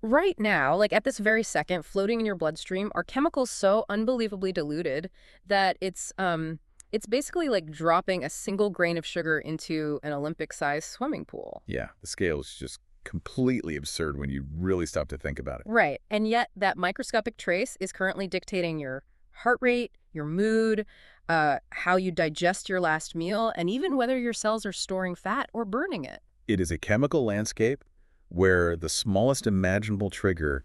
right now, like at this very second, floating in your bloodstream are chemicals so unbelievably diluted that it's basically like dropping a single grain of sugar into an Olympic-sized swimming pool. Yeah, the scale is just completely absurd when you really stop to think about it. Right. And yet that microscopic trace is currently dictating your heart rate, your mood, how you digest your last meal, and even whether your cells are storing fat or burning it. It is a chemical landscape where the smallest imaginable trigger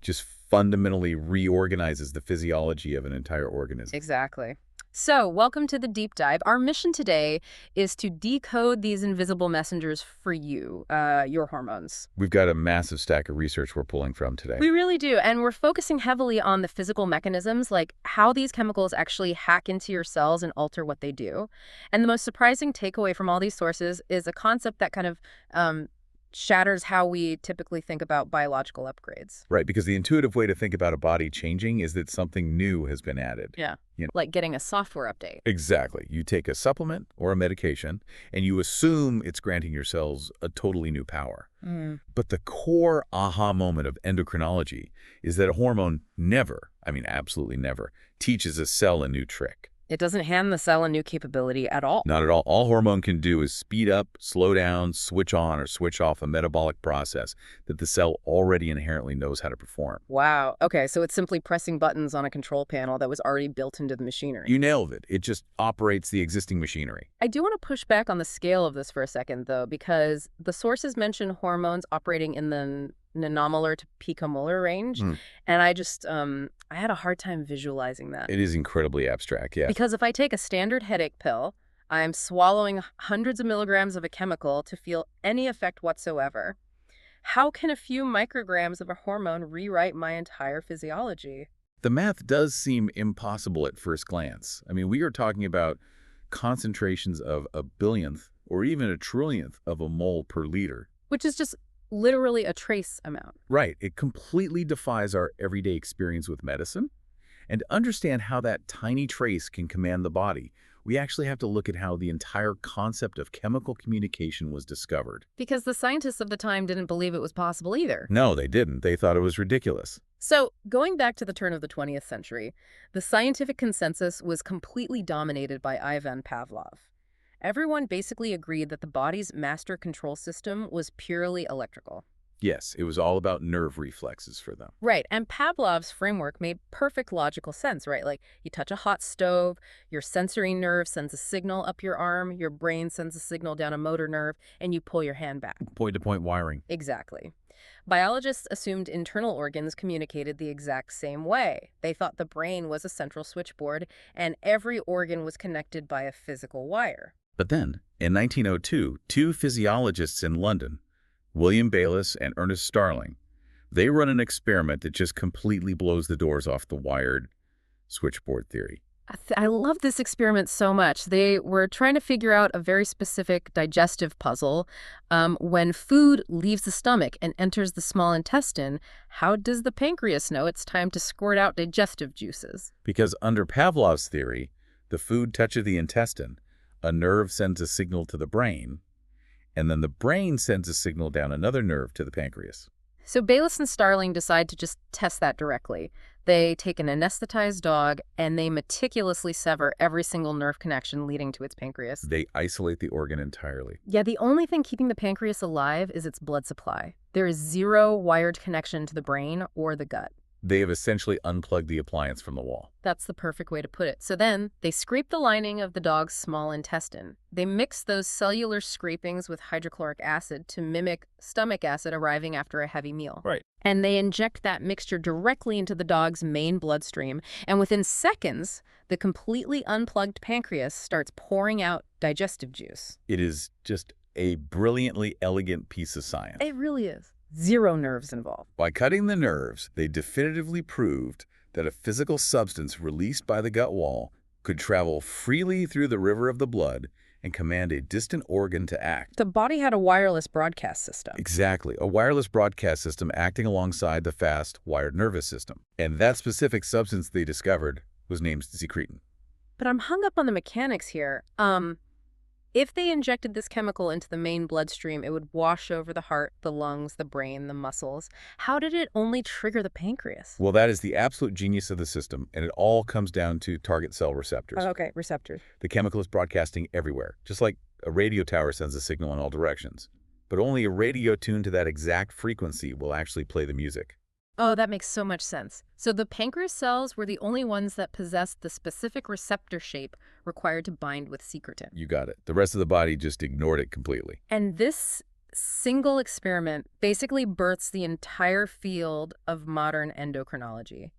just fundamentally reorganizes the physiology of an entire organism. Exactly. So, welcome to the deep dive. Our mission today is to decode these invisible messengers for you, your hormones. We've got a massive stack of research we're pulling from today. We really do. And we're focusing heavily on the physical mechanisms, like how these chemicals actually hack into your cells and alter what they do. And the most surprising takeaway from all these sources is a concept that kind of shatters how we typically think about biological upgrades. Right, because the intuitive way to think about a body changing is that something new has been added. Yeah. You know, Like getting a software update. exactly. You take a supplement or a medication, and you assume it's granting your cells a totally new power. But the core aha moment of endocrinology is that a hormone never, I mean absolutely never, teaches a cell a new trick. It doesn't hand the cell a new capability at all. Not at all. All hormone can do is speed up, slow down, switch on, or switch off a metabolic process that the cell already inherently knows how to perform. Wow. Okay, so it's simply pressing buttons on a control panel that was already built into the machinery. You nailed it. It just operates the existing machinery. I do want to push back on the scale of this for a second, though, because the sources mention hormones operating in the nanomolar to picomolar range, and I had a hard time visualizing that. It is incredibly abstract, yeah. Because if I take a standard headache pill, I'm swallowing hundreds of milligrams of a chemical to feel any effect whatsoever. How can a few micrograms of a hormone rewrite my entire physiology? The math does seem impossible at first glance. I mean, we are talking about concentrations of a billionth or even a trillionth of a mole per liter. Which is just literally a trace amount. Right. It completely defies our everyday experience with medicine. And to understand how that tiny trace can command the body, we actually have to look at how the entire concept of chemical communication was discovered. Because the scientists of the time didn't believe it was possible either. No, they didn't. They thought it was ridiculous. So, going back to the turn of the 20th century, the scientific consensus was completely dominated by Ivan Pavlov. Everyone basically agreed that the body's master control system was purely electrical. Yes, it was all about nerve reflexes for them. Right, and Pavlov's framework made perfect logical sense, right? Like, you touch a hot stove, your sensory nerve sends a signal up your arm, your brain sends a signal down a motor nerve, and you pull your hand back. Point-to-point wiring. Exactly. Biologists assumed internal organs communicated the exact same way. They thought the brain was a central switchboard, and every organ was connected by a physical wire. But then, in 1902, two physiologists in London, William Bayliss and Ernest Starling, they run an experiment that just completely blows the doors off the wired switchboard theory. I love this experiment so much. They were trying to figure out a very specific digestive puzzle. When food leaves the stomach and enters the small intestine, how does the pancreas know it's time to squirt out digestive juices? Because under Pavlov's theory, the food touches the intestine, a nerve sends a signal to the brain, and then the brain sends a signal down another nerve to the pancreas. So Bayliss and Starling decide to just test that directly. They take an anesthetized dog and they meticulously sever every single nerve connection leading to its pancreas. They isolate the organ entirely. Yeah, the only thing keeping the pancreas alive is its blood supply. There is zero wired connection to the brain or the gut. They have essentially unplugged the appliance from the wall. That's the perfect way to put it. So then, they scrape the lining of the dog's small intestine. They mix those cellular scrapings with hydrochloric acid to mimic stomach acid arriving after a heavy meal. Right. And they inject that mixture directly into the dog's main bloodstream. And within seconds, the completely unplugged pancreas starts pouring out digestive juice. It is just a brilliantly elegant piece of science. It really is. Zero nerves involved. By cutting the nerves, they definitively proved that a physical substance released by the gut wall could travel freely through the river of the blood and command a distant organ to act. The body had a wireless broadcast system. Exactly, a wireless broadcast system acting alongside the fast, wired nervous system. And that specific substance they discovered was named secretin. But I'm hung up on the mechanics here. If they injected this chemical into the main bloodstream, it would wash over the heart, the lungs, the brain, the muscles. How did it only trigger the pancreas? Well, that is the absolute genius of the system, and it all comes down to target cell receptors. Oh, okay, receptors. The chemical is broadcasting everywhere, just like a radio tower sends a signal in all directions. But only a radio tuned to that exact frequency will actually play the music. Oh, that makes so much sense. So the pancreas cells were the only ones that possessed the specific receptor shape required to bind with secretin. You got it. The rest of the body just ignored it completely. And this single experiment basically births the entire field of modern endocrinology.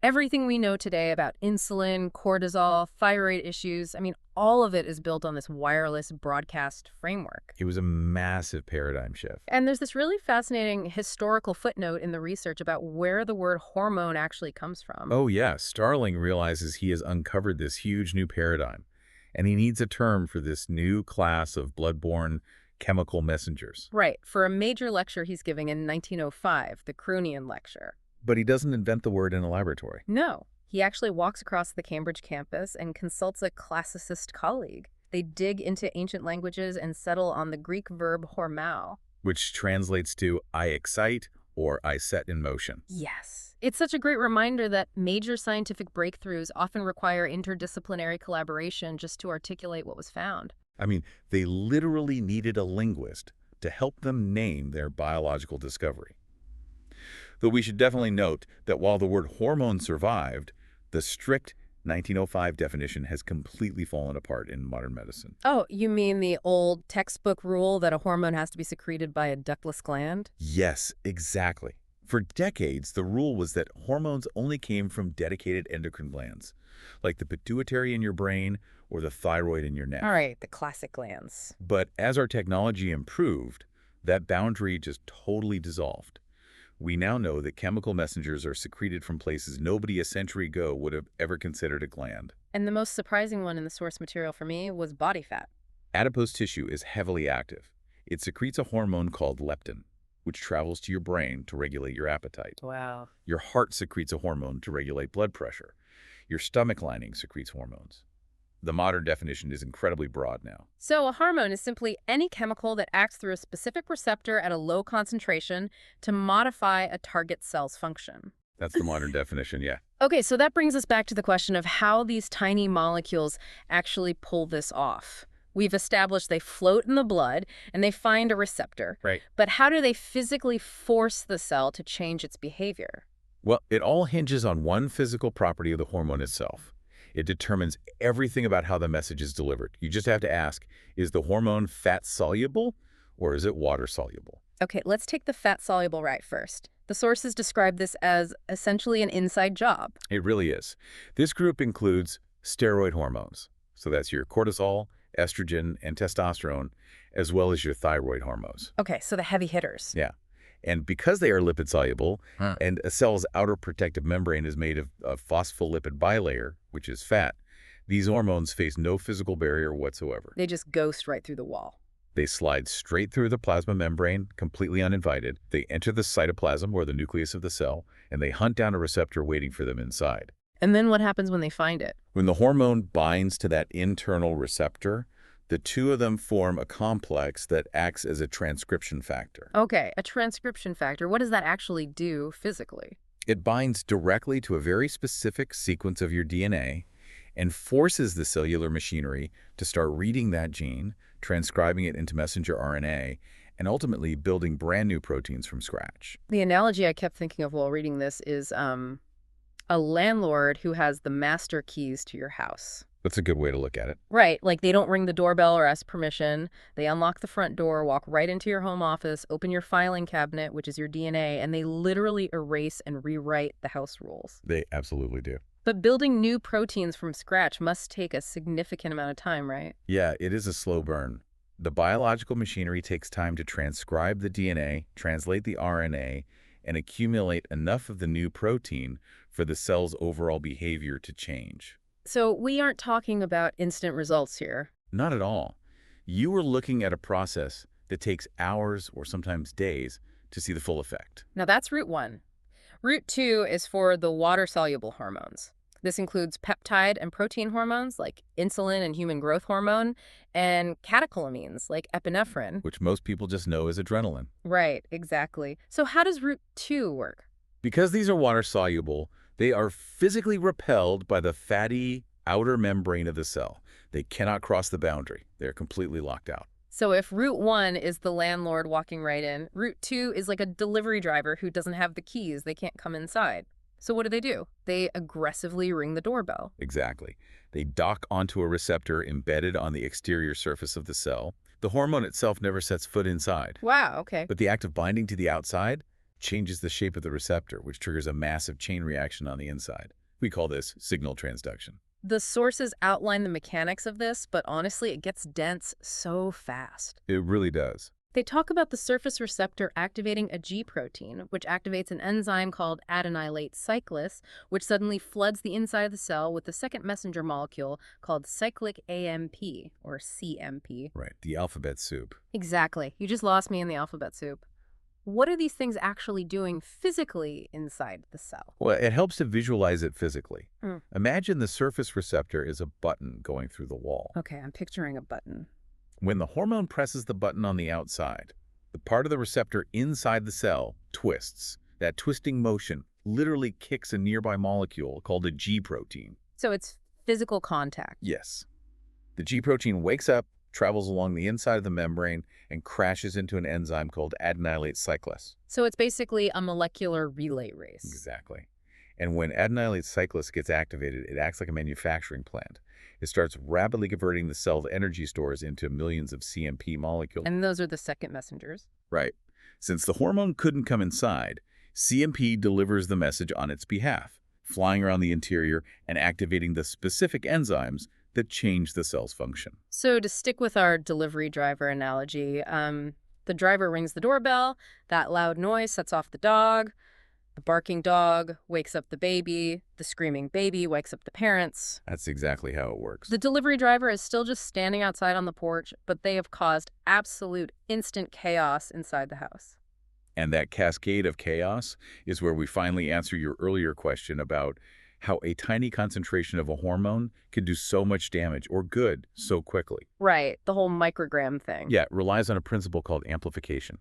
Everything we know today about insulin, cortisol, thyroid issues, all of it is built on this wireless broadcast framework. It was a massive paradigm shift. And there's this really fascinating historical footnote in the research about where the word hormone actually comes from. Oh yeah, Starling realizes he has uncovered this huge new paradigm, and he needs a term for this new class of blood-borne chemical messengers. Right, for a major lecture he's giving in 1905, the Croonian lecture. But he doesn't invent the word in a laboratory. No, he actually walks across the Cambridge campus and consults a classicist colleague. They dig into ancient languages and settle on the Greek verb hormao, Which translates to I excite or I set in motion. Yes. It's such a great reminder that major scientific breakthroughs often require interdisciplinary collaboration just to articulate what was found. They literally needed a linguist to help them name their biological discovery. Though we should definitely note that while the word hormone survived, the strict 1905 definition has completely fallen apart in modern medicine. Oh, you mean the old textbook rule that a hormone has to be secreted by a ductless gland? Yes, exactly. For decades, the rule was that hormones only came from dedicated endocrine glands, like the pituitary in your brain or the thyroid in your neck. All right, the classic glands. But as our technology improved, that boundary just totally dissolved. We now know that chemical messengers are secreted from places nobody a century ago would have ever considered a gland. And the most surprising one in the source material for me was body fat. Adipose tissue is heavily active. It secretes a hormone called leptin, which travels to your brain to regulate your appetite. Wow. Your heart secretes a hormone to regulate blood pressure. Your stomach lining secretes hormones. The modern definition is incredibly broad now. So a hormone is simply any chemical that acts through a specific receptor at a low concentration to modify a target cell's function. That's the modern definition, yeah. Okay, so that brings us back to the question of how these tiny molecules actually pull this off. We've established they float in the blood and they find a receptor. Right. But how do they physically force the cell to change its behavior? Well, it all hinges on one physical property of the hormone itself. It determines everything about how the message is delivered. You just have to ask, is the hormone fat-soluble or is it water-soluble? Okay, let's take the fat-soluble right first. The sources describe this as essentially an inside job. It really is. This group includes steroid hormones. So that's your cortisol, estrogen, and testosterone, as well as your thyroid hormones. Okay, so the heavy hitters. Yeah. And because they are lipid-soluble, and a cell's outer protective membrane is made of a phospholipid bilayer, which is fat, these hormones face no physical barrier whatsoever. They just ghost right through the wall. They slide straight through the plasma membrane, completely uninvited. They enter the cytoplasm, or the nucleus of the cell, and they hunt down a receptor waiting for them inside. And then what happens when they find it? When the hormone binds to that internal receptor, the two of them form a complex that acts as a transcription factor. Okay, a transcription factor. What does that actually do physically? It binds directly to a very specific sequence of your DNA and forces the cellular machinery to start reading that gene, transcribing it into messenger RNA, and ultimately building brand new proteins from scratch. The analogy I kept thinking of while reading this is a landlord who has the master keys to your house. That's a good way to look at it. Right, like they don't ring the doorbell or ask permission. They unlock the front door, walk right into your home office, open your filing cabinet, which is your DNA, and they literally erase and rewrite the house rules. They absolutely do. But building new proteins from scratch must take a significant amount of time, right? Yeah, it is a slow burn. The biological machinery takes time to transcribe the DNA, translate the RNA, and accumulate enough of the new protein for the cell's overall behavior to change. So we aren't talking about instant results here. Not at all. You are looking at a process that takes hours or sometimes days to see the full effect. Now that's route one. Route two is for the water-soluble hormones. This includes peptide and protein hormones like insulin and human growth hormone, and catecholamines like epinephrine. Which most people just know as adrenaline. Right, exactly. So how does Route 2 work? Because these are water-soluble, they are physically repelled by the fatty outer membrane of the cell. They cannot cross the boundary. They're completely locked out. So if Route 1 is the landlord walking right in, Route 2 is like a delivery driver who doesn't have the keys. They can't come inside. So what do? They aggressively ring the doorbell. Exactly. They dock onto a receptor embedded on the exterior surface of the cell. The hormone itself never sets foot inside. Wow, okay. But the act of binding to the outside changes the shape of the receptor, which triggers a massive chain reaction on the inside. We call this signal transduction. The sources outline the mechanics of this, but honestly, it gets dense so fast. It really does. They talk about the surface receptor activating a G protein, which activates an enzyme called adenylate cyclase, which suddenly floods the inside of the cell with the second messenger molecule called cyclic AMP, or CMP. Right, the alphabet soup. Exactly. You just lost me in the alphabet soup. What are these things actually doing physically inside the cell? Well, it helps to visualize it physically. Mm. Imagine the surface receptor is a button going through the wall. Okay, I'm picturing a button. When the hormone presses the button on the outside, the part of the receptor inside the cell twists. That twisting motion literally kicks a nearby molecule called a G protein. So it's physical contact. Yes. The G protein wakes up, travels along the inside of the membrane, and crashes into an enzyme called adenylate cyclase. So it's basically a molecular relay race. Exactly. And when adenylate cyclase gets activated, it acts like a manufacturing plant. It starts rapidly converting the cell's energy stores into millions of CMP molecules. And those are the second messengers. Right. Since the hormone couldn't come inside, CMP delivers the message on its behalf, flying around the interior and activating the specific enzymes that change the cell's function. So to stick with our delivery driver analogy, the driver rings the doorbell, that loud noise sets off the dog, the barking dog wakes up the baby screaming baby wakes up the parents. That's exactly how it works. The delivery driver is still just standing outside on the porch, but they have caused absolute instant chaos inside the house. And that cascade of chaos is where we finally answer your earlier question about how a tiny concentration of a hormone can do so much damage or good so quickly. Right, the whole microgram thing. Yeah, it relies on a principle called amplification.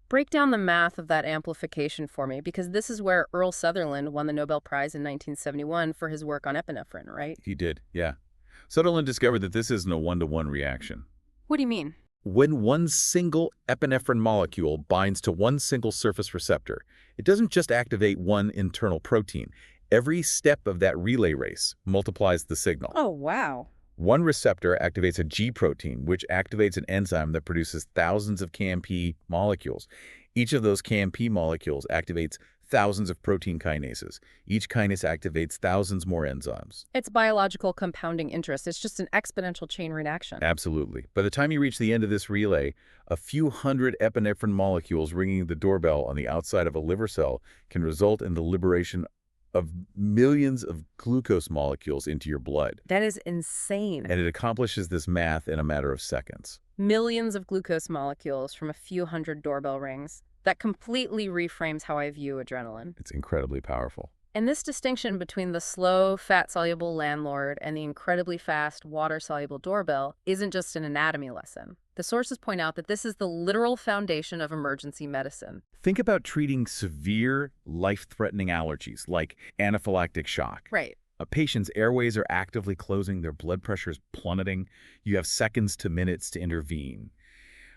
Break down the math of that amplification for me, because this is where Earl Sutherland won the Nobel Prize in 1971 for his work on epinephrine, right? He did, yeah. Sutherland discovered that this isn't a one-to-one reaction. What do you mean? When one single epinephrine molecule binds to one single surface receptor, it doesn't just activate one internal protein. Every step of that relay race multiplies the signal. Oh, wow. One receptor activates a G protein, which activates an enzyme that produces thousands of KMP molecules. Each of those KMP molecules activates thousands of protein kinases. Each kinase activates thousands more enzymes. It's biological compounding interest. It's just an exponential chain reaction. Absolutely. By the time you reach the end of this relay, a few hundred epinephrine molecules ringing the doorbell on the outside of a liver cell can result in the liberation of millions of glucose molecules into your blood. That is insane. And it accomplishes this math in a matter of seconds. Millions of glucose molecules from a few hundred doorbell rings. That completely reframes how I view adrenaline. It's incredibly powerful. And this distinction between the slow, fat-soluble landlord and the incredibly fast, water-soluble doorbell isn't just an anatomy lesson. The sources point out that this is the literal foundation of emergency medicine. Think about treating severe, life-threatening allergies like anaphylactic shock. Right. A patient's airways are actively closing, their blood pressure is plummeting. You have seconds to minutes to intervene.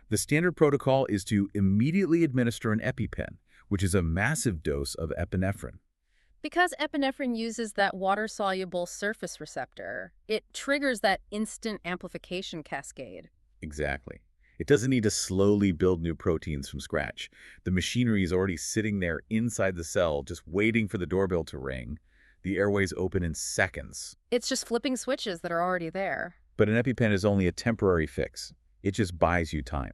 The standard protocol is to immediately administer an EpiPen, which is a massive dose of epinephrine. Because epinephrine uses that water-soluble surface receptor, it triggers that instant amplification cascade. Exactly. It doesn't need to slowly build new proteins from scratch. The machinery is already sitting there inside the cell, just waiting for the doorbell to ring. The airways open in seconds. It's just flipping switches that are already there. But an EpiPen is only a temporary fix. It just buys you time.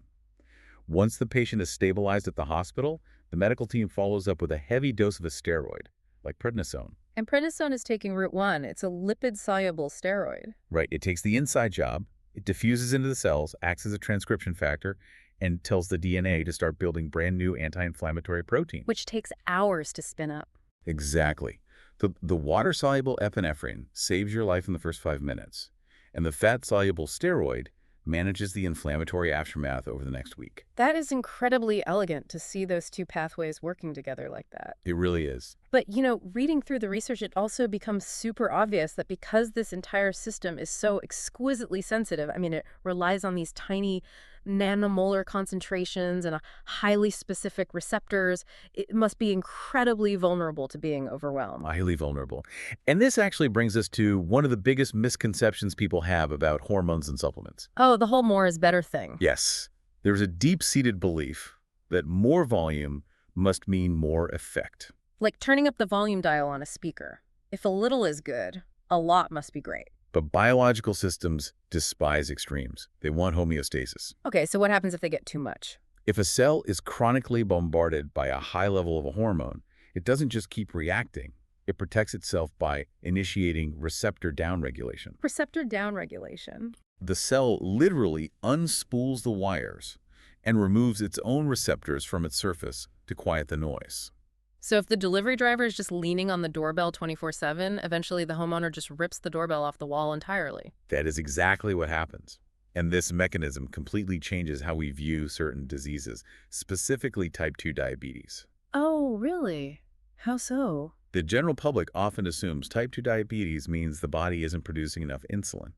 Once the patient is stabilized at the hospital, the medical team follows up with a heavy dose of a steroid, like prednisone. And prednisone is taking Route 1. It's a lipid-soluble steroid. Right. It takes the inside job, it diffuses into the cells, acts as a transcription factor, and tells the DNA to start building brand new anti-inflammatory protein. Which takes hours to spin up. Exactly. The water-soluble epinephrine saves your life in the first 5 minutes, and the fat-soluble steroid manages the inflammatory aftermath over the next week. That is incredibly elegant to see those two pathways working together like that. It really is. But, reading through the research, it also becomes super obvious that because this entire system is so exquisitely sensitive, it relies on these tiny nanomolar concentrations and a highly specific receptors, it must be incredibly vulnerable to being overwhelmed. Highly vulnerable. And this actually brings us to one of the biggest misconceptions people have about hormones and supplements. Oh, the whole more is better thing. Yes. There's a deep-seated belief that more volume must mean more effect. Like turning up the volume dial on a speaker. If a little is good, a lot must be great. But biological systems despise extremes. They want homeostasis. Okay, so what happens if they get too much? If a cell is chronically bombarded by a high level of a hormone, it doesn't just keep reacting. It protects itself by initiating receptor downregulation. Receptor downregulation. The cell literally unspools the wires and removes its own receptors from its surface to quiet the noise. So if the delivery driver is just leaning on the doorbell 24/7, eventually the homeowner just rips the doorbell off the wall entirely. That is exactly what happens. And this mechanism completely changes how we view certain diseases, specifically type 2 diabetes. Oh, really? How so? The general public often assumes type 2 diabetes means the body isn't producing enough insulin.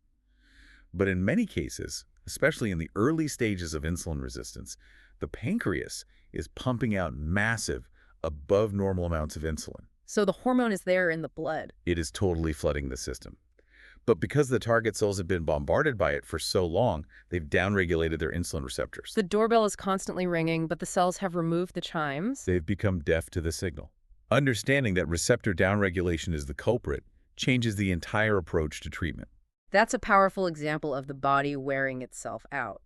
But in many cases, especially in the early stages of insulin resistance, the pancreas is pumping out massive, above normal amounts of insulin. So the hormone is there in the blood. It is totally flooding the system. But because the target cells have been bombarded by it for so long, they've downregulated their insulin receptors. The doorbell is constantly ringing, but the cells have removed the chimes. They've become deaf to the signal. Understanding that receptor downregulation is the culprit changes the entire approach to treatment. That's a powerful example of the body wearing itself out.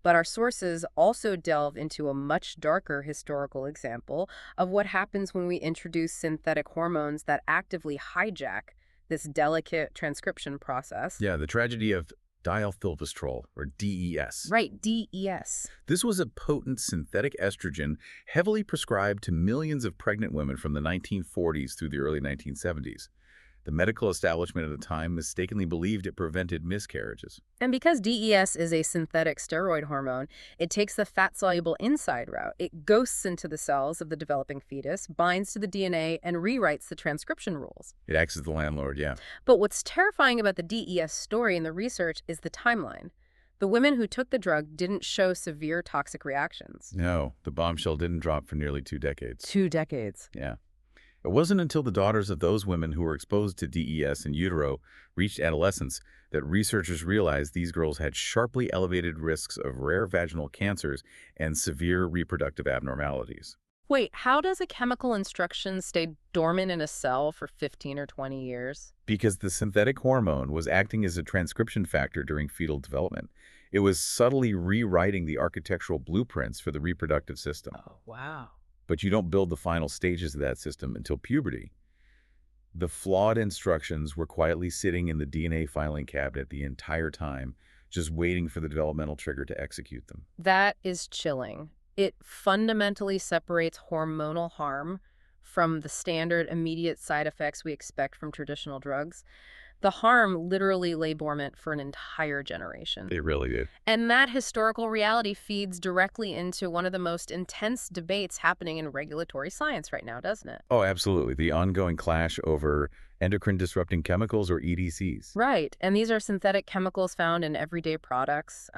But our sources also delve into a much darker historical example of what happens when we introduce synthetic hormones that actively hijack this delicate transcription process. Yeah, the tragedy of diethylvestrol, or DES. Right, DES. This was a potent synthetic estrogen heavily prescribed to millions of pregnant women from the 1940s through the early 1970s. The medical establishment at the time mistakenly believed it prevented miscarriages. And because DES is a synthetic steroid hormone, it takes the fat-soluble inside route. It ghosts into the cells of the developing fetus, binds to the DNA, and rewrites the transcription rules. It acts as the landlord, yeah. But what's terrifying about the DES story in the research is the timeline. The women who took the drug didn't show severe toxic reactions. No, the bombshell didn't drop for nearly 2 decades. 2 decades. Yeah. It wasn't until the daughters of those women who were exposed to DES in utero reached adolescence that researchers realized these girls had sharply elevated risks of rare vaginal cancers and severe reproductive abnormalities. Wait, how does a chemical instruction stay dormant in a cell for 15 or 20 years? Because the synthetic hormone was acting as a transcription factor during fetal development. It was subtly rewriting the architectural blueprints for the reproductive system. Oh, wow. But you don't build the final stages of that system until puberty. The flawed instructions were quietly sitting in the DNA filing cabinet the entire time, just waiting for the developmental trigger to execute them. That is chilling. It fundamentally separates hormonal harm from the standard immediate side effects we expect from traditional drugs. The harm literally lay dormant for an entire generation. They really did. And that historical reality feeds directly into one of the most intense debates happening in regulatory science right now, doesn't it? Oh, absolutely. The ongoing clash over endocrine disrupting chemicals, or EDCs. Right. And these are synthetic chemicals found in everyday products,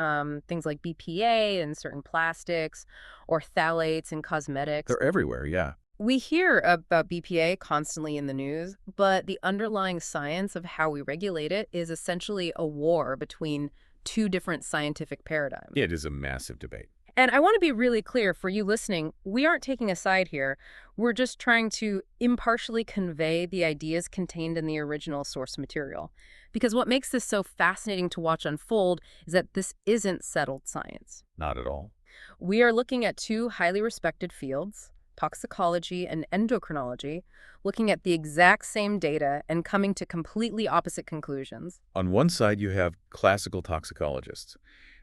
things like BPA in certain plastics or phthalates in cosmetics. They're everywhere, yeah. We hear about BPA constantly in the news, but the underlying science of how we regulate it is essentially a war between two different scientific paradigms. It is a massive debate. And I want to be really clear for you listening, we aren't taking a side here. We're just trying to impartially convey the ideas contained in the original source material. Because what makes this so fascinating to watch unfold is that this isn't settled science. Not at all. We are looking at two highly respected fields, toxicology and endocrinology, looking at the exact same data and coming to completely opposite conclusions. On one side, you have classical toxicologists.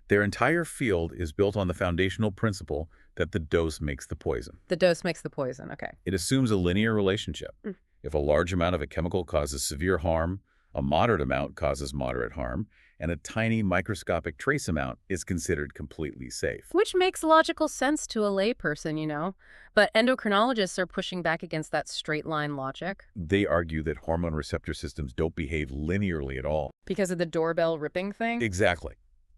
Their entire field is built on the foundational principle that the dose makes the poison. The dose makes the poison, okay. It assumes a linear relationship. If a large amount of a chemical causes severe harm, a moderate amount causes moderate harm, and a tiny microscopic trace amount is considered completely safe. Which makes logical sense to a layperson. But endocrinologists are pushing back against that straight-line logic. They argue that hormone receptor systems don't behave linearly at all. Because of the doorbell ripping thing? Exactly.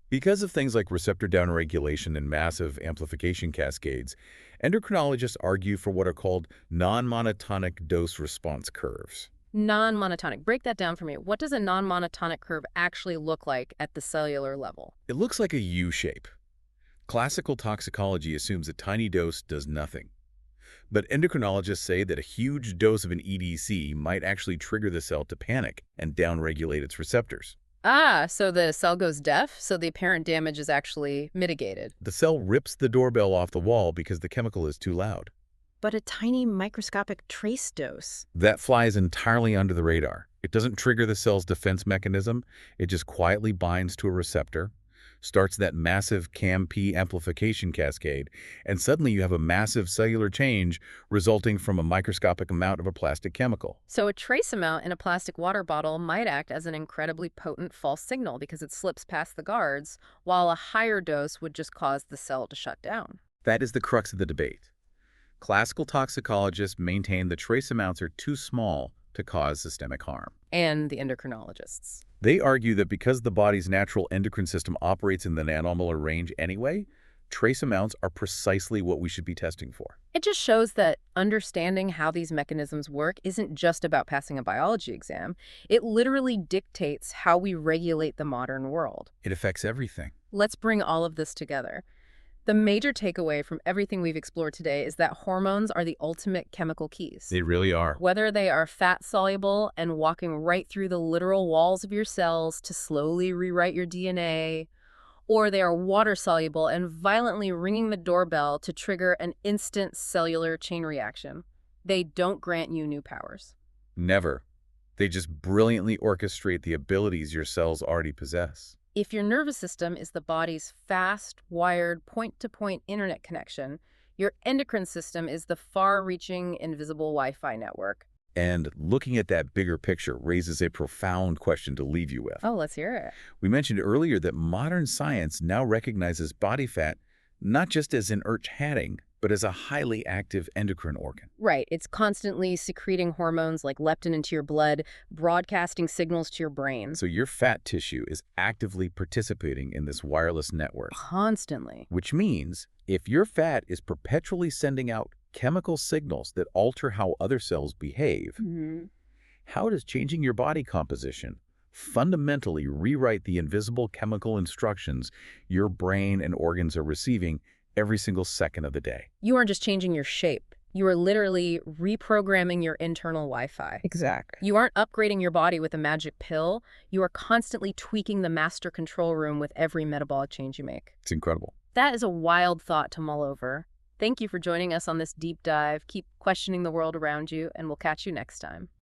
Because of things like receptor downregulation and massive amplification cascades, endocrinologists argue for what are called non-monotonic dose-response curves. Non-monotonic. Break that down for me. What does a non-monotonic curve actually look like at the cellular level? It looks like a U shape. Classical toxicology assumes a tiny dose does nothing. But endocrinologists say that a huge dose of an EDC might actually trigger the cell to panic and downregulate its receptors. Ah, so the cell goes deaf, so the apparent damage is actually mitigated. The cell rips the doorbell off the wall because the chemical is too loud. But a tiny microscopic trace dose. That flies entirely under the radar. It doesn't trigger the cell's defense mechanism. It just quietly binds to a receptor, starts that massive A&P I amplification cascade, and suddenly you have a massive cellular change resulting from a microscopic amount of a plastic chemical. So a trace amount in a plastic water bottle might act as an incredibly potent false signal because it slips past the guards, while a higher dose would just cause the cell to shut down. That is the crux of the debate. Classical toxicologists maintain the trace amounts are too small to cause systemic harm. And the endocrinologists. They argue that because the body's natural endocrine system operates in the nanomolar range anyway, trace amounts are precisely what we should be testing for. It just shows that understanding how these mechanisms work isn't just about passing a biology exam. It literally dictates how we regulate the modern world. It affects everything. Let's bring all of this together. The major takeaway from everything we've explored today is that hormones are the ultimate chemical keys. They really are. Whether they are fat-soluble and walking right through the literal walls of your cells to slowly rewrite your DNA, or they are water-soluble and violently ringing the doorbell to trigger an instant cellular chain reaction, they don't grant you new powers. Never. They just brilliantly orchestrate the abilities your cells already possess. If your nervous system is the body's fast, wired, point-to-point internet connection, your endocrine system is the far-reaching, invisible Wi-Fi network. And looking at that bigger picture raises a profound question to leave you with. Oh, let's hear it. We mentioned earlier that modern science now recognizes body fat not just as inert padding, but as a highly active endocrine organ. Right. It's constantly secreting hormones like leptin into your blood, broadcasting signals to your brain. So your fat tissue is actively participating in this wireless network. Constantly. Which means if your fat is perpetually sending out chemical signals that alter how other cells behave, how does changing your body composition fundamentally rewrite the invisible chemical instructions your brain and organs are receiving every single second of the day? You aren't just changing your shape. You are literally reprogramming your internal Wi-Fi. Exactly. You aren't upgrading your body with a magic pill. You are constantly tweaking the master control room with every metabolic change you make. It's incredible. That is a wild thought to mull over. Thank you for joining us on this deep dive. Keep questioning the world around you, and we'll catch you next time.